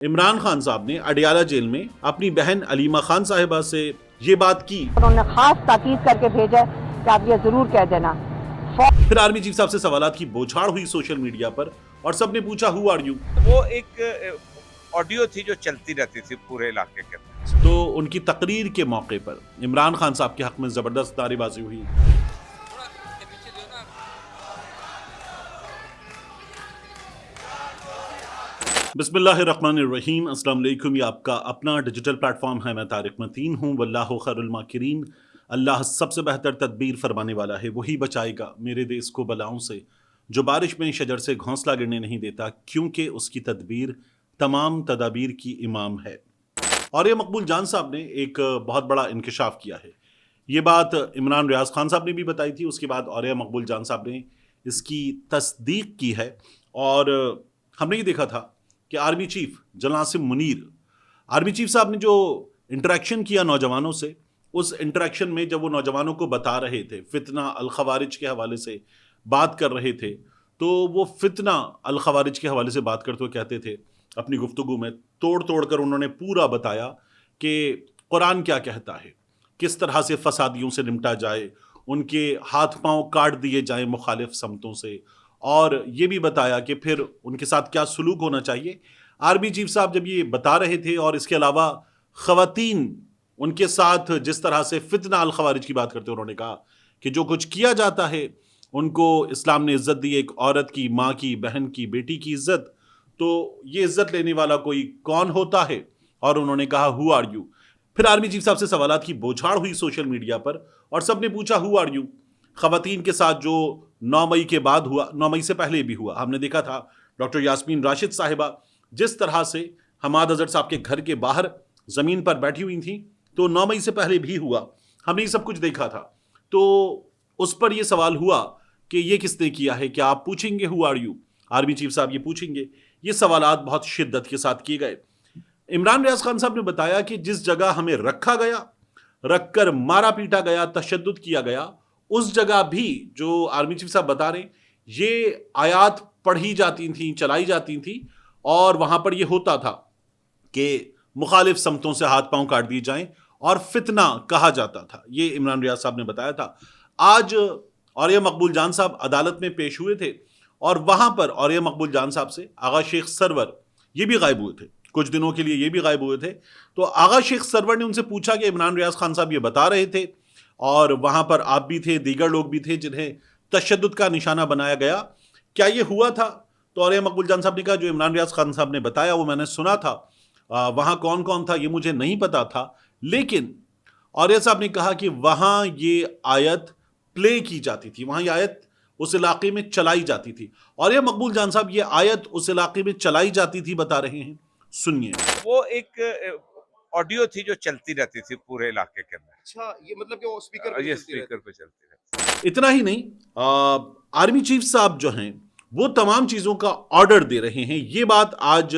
इमरान खान साहब ने अडियाला जेल में अपनी बहन अलीमा खान साहिबा से ये बात की। उन्होंने खास ताकीद करके भेजा कि आप ये जरूर कह देना। फिर आर्मी चीफ साहब से सवालात की बौछार हुई सोशल मीडिया पर और सबने पूछा हु आर यू। वो एक ऑडियो थी जो चलती रहती थी पूरे इलाके के अंदर। तो उनकी तकरीर के मौके पर इमरान खान साहब के हक में जबरदस्त नारेबाजी हुई। बिस्मिल्लाहिर्रहमानिर्रहीम, अस्सलाम वालेकुम। ये आपका अपना डिजिटल प्लेटफॉर्म है। मैं तारिक मतीन हूँ। वल्लाहु खैरुल माकिरीन। अल्लाह सबसे बेहतर तदबीर फरमाने वाला है, वही बचाएगा मेरे देश को बलाओं से। जो बारिश में शजर से घोंसला गिरने नहीं देता, क्योंकि उसकी तदबीर तमाम तदाबीर की इमाम है। और ये मकबूल जान साहब ने एक बहुत बड़ा इंकशाफ किया है। ये बात इमरान रियाज खान साहब ने भी बताई थी। उसके बाद और मकबूल जान साहब ने इसकी तस्दीक की है। और हमने ये देखा था कि army chief general Asim Munir, army chief साहब ने जो इंटरेक्शन किया नौजवानों से, उस इंटरेक्शन में जब वो नौजवानों को बता रहे थे, फितना अल खवारिज के हवाले से बात कर रहे थे, तो वो फितना अल खवारिज के हवाले से बात करते हुए कहते थे अपनी गुफ्तगू में, तोड़ तोड़ कर उन्होंने पूरा बताया कि कुरान क्या कहता है, किस तरह से फसादियों से निपटा जाए, उनके हाथ पांव काट दिए जाएं मुखालिफ समतों से, और ये भी बताया कि फिर उनके साथ क्या सलूक होना चाहिए। आर्मी चीफ साहब जब ये बता रहे थे, और इसके अलावा ख़वातीन उनके साथ जिस तरह से फितना अल खवारिज की बात करते, उन्होंने कहा कि जो कुछ किया जाता है, उनको इस्लाम ने इज़्ज़त दी, एक औरत की, माँ की, बहन की, बेटी की इज़्ज़त, तो ये इज़्ज़त लेने वाला कोई कौन होता है। और उन्होंने कहा हु आर यू। फिर आर्मी चीफ साहब से सवालात की बौछार हुई सोशल मीडिया पर और सबने पूछा हु आर यू। ख़वातीन के साथ जो 9 मई के बाद हुआ, 9 मई से पहले भी हुआ, हमने देखा था डॉक्टर यास्मीन राशिद साहिबा जिस तरह से हमाद अजहर साहब के घर के बाहर ज़मीन पर बैठी हुई थी, तो 9 मई से पहले भी हुआ, हमने ये सब कुछ देखा था। तो उस पर यह सवाल हुआ कि ये किसने किया है, क्या आप पूछेंगे who are you. Army chief साहब ये पूछेंगे। ये सवालात बहुत शिद्दत के साथ किए गए। इमरान रियाज खान साहब ने बताया कि जिस जगह हमें रखा गया, रखकर मारा पीटा गया, तशद्दुद किया गया, उस जगह भी जो आर्मी चीफ साहब बता रहे, ये आयात पढ़ी जाती थी, चलाई जाती थी, और वहां पर यह होता था कि मुखालिफ समतों से हाथ पांव काट दिए जाएं और फितना कहा जाता था। ये इमरान रियाज साहब ने बताया था। आज और ये मकबूल जान साहब अदालत में पेश हुए थे, और वहां पर और ये मकबूल जान साहब से आगा शेख सरवर ये भी गायब हुए थे, कुछ दिनों के लिए ये भी गायब हुए थे। तो आगा शेख सरवर ने उनसे पूछा कि इमरान रियाज खान साहब ये बता रहे थे, और वहां पर आप भी थे, दीगर लोग भी थे जिन्हें तशद्दुद का निशाना बनाया गया, क्या ये हुआ था। तो और मकबूल जान साहब ने कहा जो इमरान रियाज खान साहब ने बताया वो मैंने सुना था, वहां कौन कौन था ये मुझे नहीं पता था, लेकिन और साहब ने कहा कि वहां ये आयत प्ले की जाती थी, वहां ये आयत उस इलाके में चलाई जाती थी। और ये मकबूल जान साहब ये आयत उस इलाके में चलाई जाती थी बता रहे हैं, सुनिए। वो एक ऑडियो थी जो चलती रहती थी पूरे इलाके के अंदर। अच्छा, ये मतलब कि वो स्पीकर पे ये चलती रहती स्पीकर पे चलती रहती। इतना ही नहीं, आर्मी चीफ साहब जो हैं वो तमाम चीज़ों का ऑर्डर दे रहे हैं। ये बात आज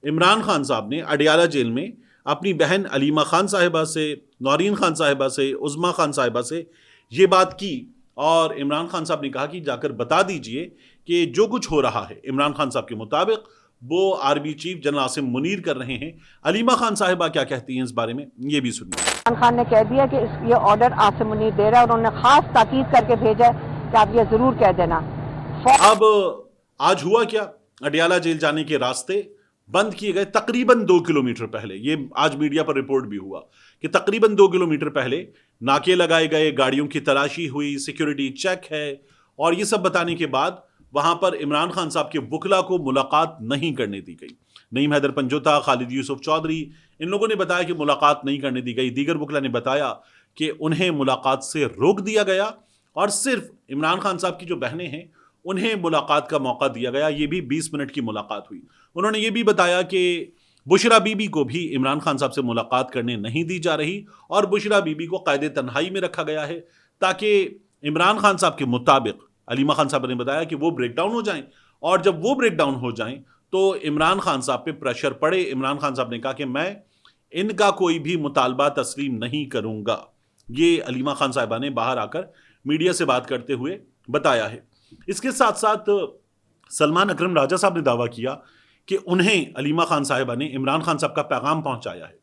इमरान खान साहब ने अडियाला जेल में अपनी बहन अलीमा खान साहिबा से, नौरीन खान साहिबा से, उज़्मा खान साहिबा से ये बात की, और इमरान खान साहब ने कहा कि जाकर बता दीजिए कि जो कुछ हो रहा है इमरान खान साहब के मुताबिक वो army chief general Asim Munir कर रहे हैं। अलीमा खान साहिबा क्या कहती हैं इस बारे में, ये भी सुनिए। इमरान खान ने कह दिया कि ये ऑर्डर आसिम मुनीर दे रहा है, और उन्होंने खास ताकीद करके भेजा कि आप ये जरूर कह देना। अब आज हुआ क्या, अडियाला जेल जाने के रास्ते बंद किए गए तकरीबन 2 किलोमीटर पहले। ये आज मीडिया पर रिपोर्ट भी हुआ कि तकरीबन 2 किलोमीटर पहले नाके लगाए गए, गाड़ियों की तलाशी हुई, सिक्योरिटी चेक है, और ये सब बताने के बाद वहां पर इमरान खान साहब के वकला को मुलाकात नहीं करने दी गई। नईम हैदर पंजोता, खालिद यूसुफ चौधरी, इन लोगों ने बताया कि मुलाकात नहीं करने दी गई। दीगर वकला ने बताया कि उन्हें मुलाकात से रोक दिया गया, और सिर्फ इमरान खान साहब की जो बहनें हैं उन्हें मुलाकात का मौका दिया गया। ये भी 20 मिनट की मुलाकात हुई। उन्होंने ये भी बताया कि बुशरा बीबी को भी इमरान खान साहब से मुलाकात करने नहीं दी जा रही, और बुशरा बीबी को क़ैद तन्हाई में रखा गया है ताकि इमरान खान साहब के मुताबिक, अलीमा खान साहब ने बताया कि वो ब्रेक डाउन हो जाएं, और जब वो ब्रेक डाउन हो जाएं तो इमरान खान साहब पे प्रेशर पड़े। इमरान खान साहब ने कहा कि मैं इनका कोई भी मुतालबा तस्लीम नहीं करूंगा। ये अलीमा खान साहिबा ने बाहर आकर मीडिया से बात करते हुए बताया है। इसके साथ साथ सलमान अकरम राजा साहब ने दावा किया کہ انہیں علیمہ خان صاحبہ نے عمران خان صاحب کا پیغام پہنچایا ہے،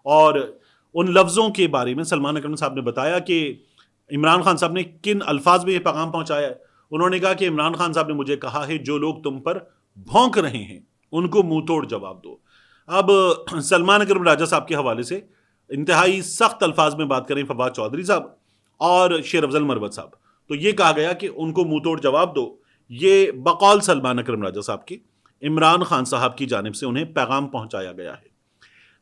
اور ان لفظوں کے بارے میں سلمان اکرم صاحب نے بتایا کہ عمران خان صاحب نے کن الفاظ میں یہ پیغام پہنچایا ہے۔ انہوں نے کہا کہ عمران خان صاحب نے مجھے کہا ہے جو لوگ تم پر بھونک رہے ہیں ان کو منہ توڑ جواب دو۔ اب سلمان اکرم راجہ صاحب کے حوالے سے انتہائی سخت الفاظ میں بات کریں فواد چودھری صاحب اور شیر افضل مروت صاحب، تو یہ کہا گیا کہ ان کو منہ توڑ جواب دو۔ یہ بقول سلمان اکرم راجہ صاحب کے عمران خان صاحب کی جانب سے انہیں پیغام پہنچایا گیا ہے۔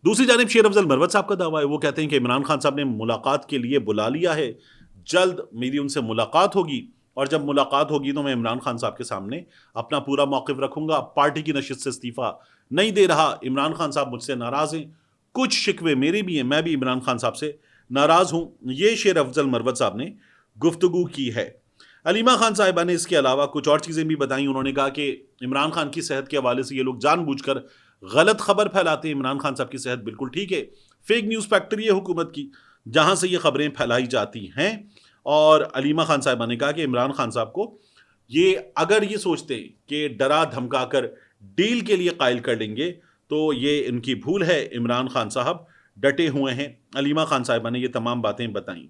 دوسری جانب شیر افضل مروت صاحب کا دعویٰ ہے، وہ کہتے ہیں کہ عمران خان صاحب نے ملاقات کے لیے بلا لیا ہے، جلد میری ان سے ملاقات ہوگی، اور جب ملاقات ہوگی تو میں عمران خان صاحب کے سامنے اپنا پورا موقف رکھوں گا، پارٹی کی نشست سے استعفیٰ نہیں دے رہا، عمران خان صاحب مجھ سے ناراض ہیں، کچھ شکوے میرے بھی ہیں، میں بھی عمران خان صاحب سے ناراض ہوں۔ یہ شیر افضل مروت صاحب نے گفتگو کی ہے۔ علیمہ خان صاحبہ نے اس کے علاوہ کچھ اور چیزیں بھی بتائیں۔ انہوں نے کہا کہ عمران خان کی صحت کے حوالے سے یہ لوگ جان بوجھ کر غلط خبر پھیلاتے ہیں، عمران خان صاحب کی صحت بالکل ٹھیک ہے، فیک نیوز فیکٹری ہے حکومت کی جہاں سے یہ خبریں پھیلائی جاتی ہیں۔ اور علیمہ خان صاحبہ نے کہا کہ عمران خان صاحب کو یہ اگر یہ سوچتے ہیں کہ ڈرا دھمکا کر ڈیل کے لیے قائل کر لیں گے تو یہ ان کی بھول ہے، عمران خان صاحب ڈٹے ہوئے ہیں۔ علیمہ خان صاحبہ نے یہ تمام باتیں بتائیں۔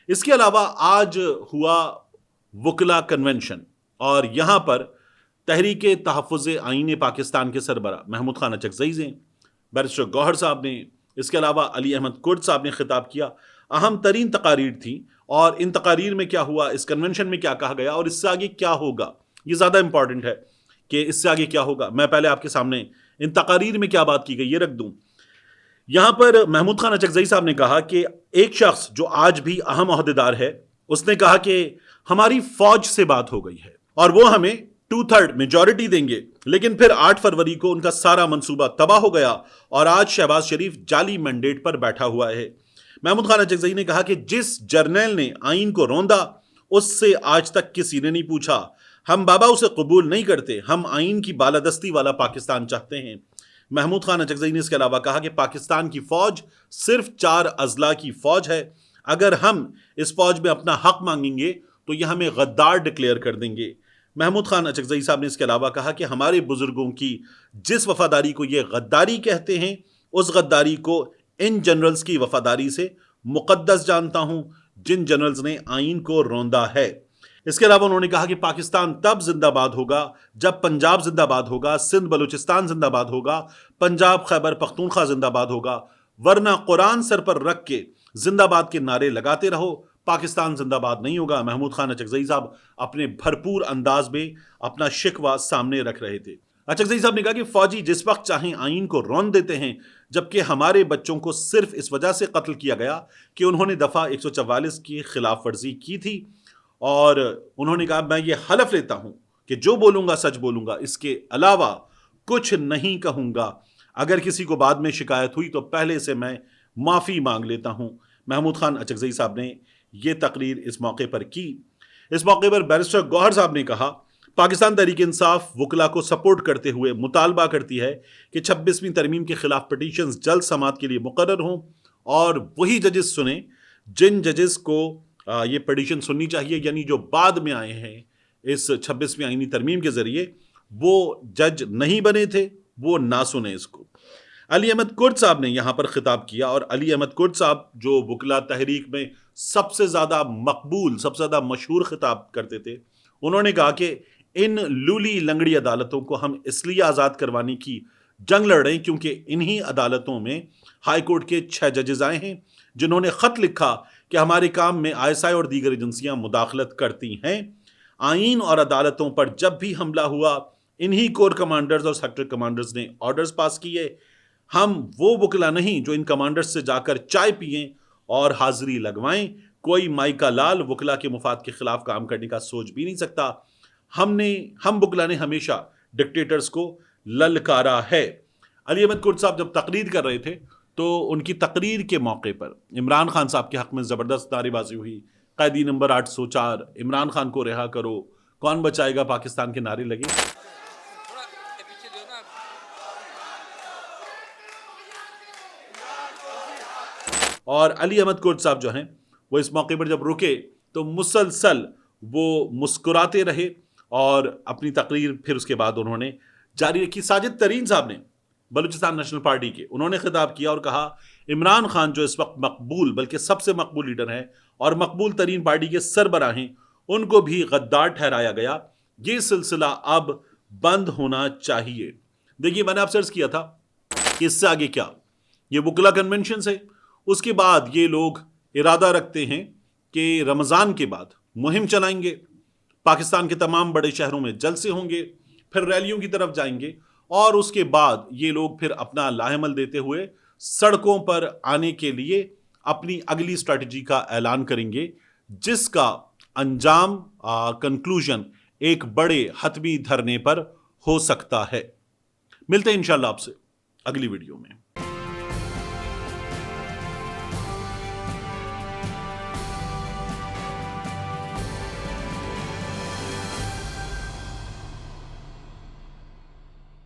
اس کے علاوہ آج ہوا وکلا کنونشن، اور یہاں پر تحریک تحفظ آئین پاکستان کے سربراہ محمود خان اچکزئی ہیں، بیرسٹر گوہر صاحب نے، اس کے علاوہ علی احمد کرد صاحب نے خطاب کیا۔ اہم ترین تقاریر تھیں، اور ان تقاریر میں کیا ہوا، اس کنونشن میں کیا کہا گیا، اور اس سے آگے کیا ہوگا، یہ زیادہ امپورٹنٹ ہے کہ اس سے آگے کیا ہوگا۔ میں پہلے آپ کے سامنے ان تقاریر میں کیا بات کی گئی یہ رکھ دوں۔ یہاں پر محمود خان اچکزئی صاحب نے کہا کہ ایک شخص جو آج بھی اہم عہدیدار ہے، اس نے کہا کہ ہماری فوج سے بات ہو گئی ہے اور وہ ہمیں 2/3 میجورٹی دیں گے، لیکن پھر 8 فروری کو ان کا سارا منصوبہ تباہ ہو گیا اور آج شہباز شریف جعلی مینڈیٹ پر بیٹھا ہوا ہے۔ محمود خان اچکزئی نے کہا کہ جس جرنیل نے آئین کو روندا اس سے آج تک کسی نے نہیں پوچھا، ہم بابا اسے قبول نہیں کرتے، ہم آئین کی بالادستی والا پاکستان چاہتے ہیں۔ محمود خان اچکزئی نے اس کے علاوہ کہا کہ پاکستان کی فوج صرف 4 اضلاع کی فوج ہے، اگر ہم اس فوج میں اپنا حق مانگیں گے تو یہ ہمیں غدار ڈکلیئر کر دیں گے۔ محمود خان اچکزئی صاحب نے اس کے علاوہ کہا کہ ہمارے بزرگوں کی جس وفاداری کو یہ غداری کہتے ہیں، اس غداری کو ان جنرلز کی وفاداری سے مقدس جانتا ہوں جن جنرلز نے آئین کو روندا ہے۔ اس کے علاوہ انہوں نے کہا کہ پاکستان تب زندہ باد ہوگا جب پنجاب زندہ باد ہوگا، سندھ بلوچستان زندہ باد ہوگا، پنجاب خیبر پختونخوا زندہ باد ہوگا، ورنہ قرآن سر پر رکھ کے زندہ باد کے نعرے لگاتے رہو، پاکستان زندہ باد نہیں ہوگا۔ محمود خان اچکزئی صاحب اپنے بھرپور انداز میں اپنا شکوہ سامنے رکھ رہے تھے۔ اچکزئی صاحب نے کہا کہ فوجی جس وقت چاہیں آئین کو رون دیتے ہیں، جبکہ ہمارے بچوں کو صرف اس وجہ سے قتل کیا گیا کہ انہوں نے دفعہ 144 کی خلاف ورزی کی تھی، اور انہوں نے کہا میں یہ حلف لیتا ہوں کہ جو بولوں گا سچ بولوں گا، اس کے علاوہ کچھ نہیں کہوں گا، اگر کسی کو بعد میں شکایت ہوئی تو پہلے سے میں معافی مانگ لیتا ہوں۔ محمود خان اچکزئی صاحب نے یہ تقریر اس موقع پر کی۔ اس موقع پر بیرسٹر گوہر صاحب نے کہا پاکستان تحریک انصاف وکلا کو سپورٹ کرتے ہوئے مطالبہ کرتی ہے کہ 26ویں ترمیم کے خلاف پٹیشنز جلد سماعت کے لیے مقرر ہوں، اور وہی ججز سنیں جن ججز کو یہ پٹیشن سننی چاہیے، یعنی جو بعد میں آئے ہیں اس 26ویں آئینی ترمیم کے ذریعے، وہ جج نہیں بنے تھے، وہ نہ سنیں اس کو۔ علی احمد کرد صاحب نے یہاں پر خطاب کیا، اور علی احمد کرد صاحب جو وکلا تحریک میں سب سے زیادہ مقبول، سب سے زیادہ مشہور خطاب کرتے تھے، انہوں نے کہا کہ ان لولی لنگڑی عدالتوں کو ہم اس لیے آزاد کروانے کی جنگ لڑ رہے ہیں کیونکہ انہی عدالتوں میں ہائی کورٹ کے 6 ججز آئے ہیں جنہوں نے خط لکھا کہ ہمارے کام میں ISI اور دیگر ایجنسیاں مداخلت کرتی ہیں۔ آئین اور عدالتوں پر جب بھی حملہ ہوا، انہی کور کمانڈرز اور سیکٹر کمانڈرز نے آرڈرز پاس کیے۔ ہم وہ وکلا نہیں جو ان کمانڈرز سے جا کر چائے پئیں اور حاضری لگوائیں۔ کوئی مائی کا لال وکلا کے مفاد کے خلاف کام کرنے کا سوچ بھی نہیں سکتا۔ ہم وکلا نے ہمیشہ ڈکٹیٹرز کو للکارا ہے۔ علی احمد کرد صاحب جب تقریر کر رہے تھے تو ان کی تقریر کے موقع پر عمران خان صاحب کے حق میں زبردست نعرے بازی ہوئی، قیدی نمبر 804، عمران خان کو رہا کرو، کون بچائے گا پاکستان کے نعرے لگے۔ اور علی احمد کرد صاحب جو ہیں وہ اس موقع پر جب رکے تو مسلسل وہ مسکراتے رہے، اور اپنی تقریر پھر اس کے بعد انہوں نے जारी रखी। साजिद तरीन साहब ने बलूचिस्तान नेशनल पार्टी के, उन्होंने खिताब किया और कहा इमरान खान जो इस वक्त मकबूल बल्कि सबसे मकबूल लीडर हैं और मकबूल तरीन पार्टी के सरबराह हैं, उनको भी गद्दार ठहराया गया। ये सिलसिला अब बंद होना चाहिए। देखिए, मैंने आपसे अर्ज किया था कि इससे आगे क्या, ये वकला कन्वेंशन है, उसके बाद ये लोग इरादा रखते हैं कि रमज़ान के बाद मुहिम चलाएंगे, पाकिस्तान के तमाम बड़े शहरों में जलसे होंगे, फिर रैलियों की तरफ जाएंगे और उसके बाद ये लोग फिर अपना लाहेमल देते हुए सड़कों पर आने के लिए अपनी अगली स्ट्रैटेजी का ऐलान करेंगे, जिसका अंजाम कंक्लूजन एक बड़े हतमी धरने पर हो सकता है। मिलते हैं इंशाल्लाह आपसे अगली वीडियो में।